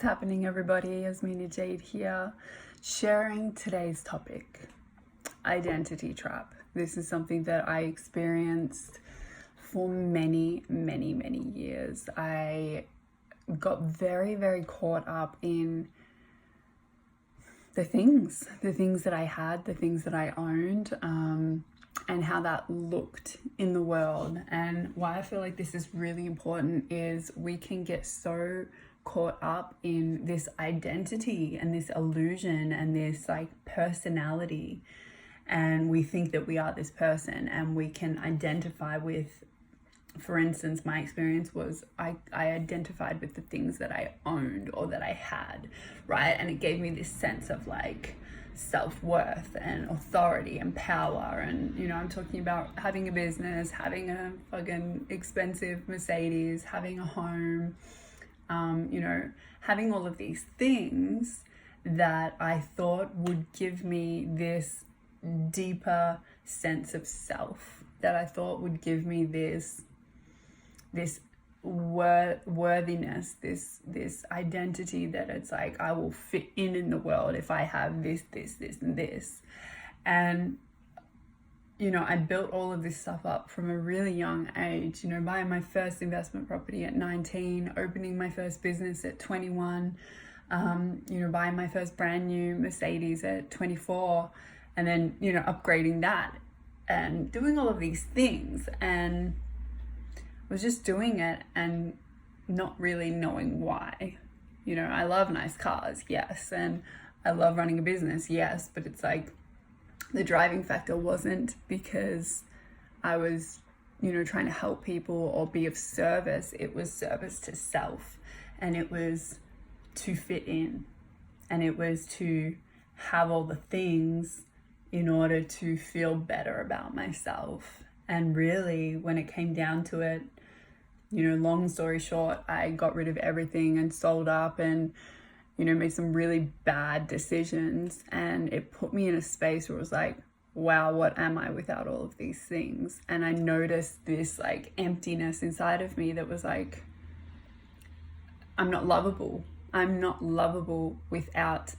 What's happening, everybody? Yasmina Jade here, sharing today's topic, identity trap. This is something that I experienced for many years. I got very caught up in the things that I had, the things that I owned, and how that looked in the world. And why I feel like this is really important is we can get so caught up in this identity and this illusion and this like personality, and we think that we are this person and we can identify with, for instance, my experience was I identified with the things that I owned or that I had, right? And it gave me this sense of like self-worth and authority and power. And I'm talking about having a business, having a fucking expensive Mercedes, having a home, having all of these things that I thought would give me this deeper sense of self, that I thought would give me this worthiness, this identity that it's like I will fit in the world if I have this and this. And I built all of this stuff up from a really young age, buying my first investment property at 19, opening my first business at 21, buying my first brand new Mercedes at 24, and then upgrading that and doing all of these things, and was just doing it and not really knowing why. I love nice cars, yes, and I love running a business, yes, but it's like the driving factor wasn't because I was, trying to help people or be of service. It was service to self, and it was to fit in, and it was to have all the things in order to feel better about myself. And really, when it came down to it, long story short, I got rid of everything and sold up and, made some really bad decisions. And it put me in a space where it was like, wow, what am I without all of these things? And I noticed this like emptiness inside of me that was like, I'm not lovable. I'm not lovable without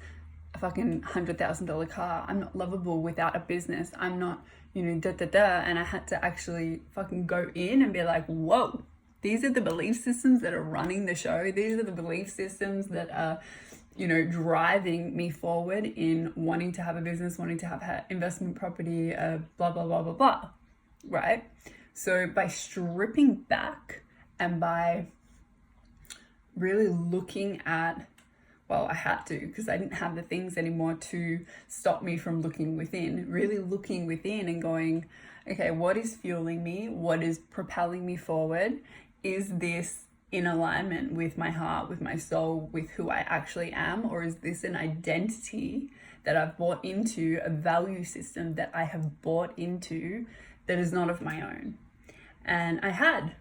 a fucking $100,000 car. I'm not lovable without a business. I'm not, And I had to actually fucking go in and be like, whoa, these are the belief systems that are running the show. These are the belief systems that are, driving me forward in wanting to have a business, wanting to have investment property, blah, right? So by stripping back and by really looking at, well, I had to, because I didn't have the things anymore to stop me from looking within, really looking within and going, okay, what is fueling me? What is propelling me forward? Is this in alignment with my heart, with my soul, with who I actually am? Or is this an identity that I've bought into, a value system that I have bought into that is not of my own? And I had,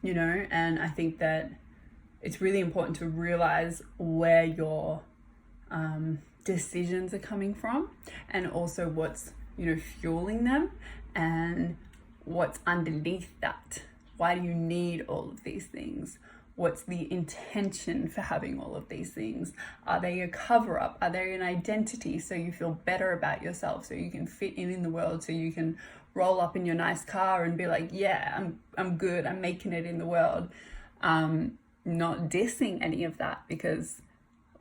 and I think that it's really important to realize where your decisions are coming from, and also what's, fueling them, and what's underneath that. Why do you need all of these things? What's the intention for having all of these things? Are they a cover-up? Are they an identity so you feel better about yourself, so you can fit in the world, so you can roll up in your nice car and be like, yeah, I'm good, I'm making it in the world. Not dissing any of that, because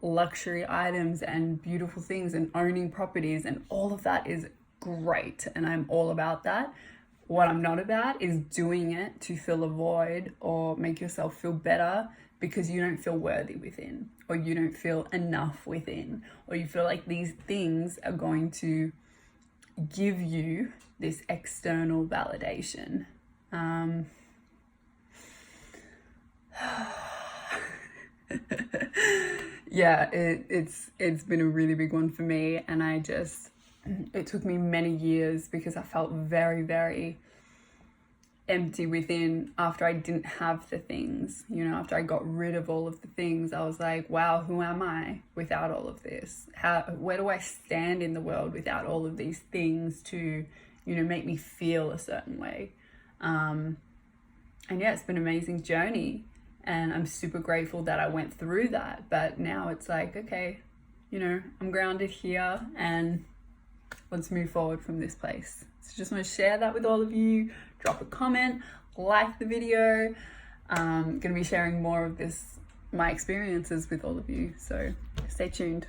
luxury items and beautiful things and owning properties and all of that is great, and I'm all about that. What I'm not about is doing it to fill a void or make yourself feel better because you don't feel worthy within, or you don't feel enough within, or you feel like these things are going to give you this external validation. Yeah, it's been a really big one for me, and it took me many years because I felt very empty within after I didn't have the things. After I got rid of all of the things, I was like, wow, who am I without all of this? Where do I stand in the world without all of these things to, make me feel a certain way? And yeah, it's been an amazing journey. And I'm super grateful that I went through that. But now it's like, okay, you know, I'm grounded here and let's move forward from this place. So just want to share that with all of you. Drop a comment, like the video. I'm going to be sharing more of this, my experiences with all of you. So stay tuned.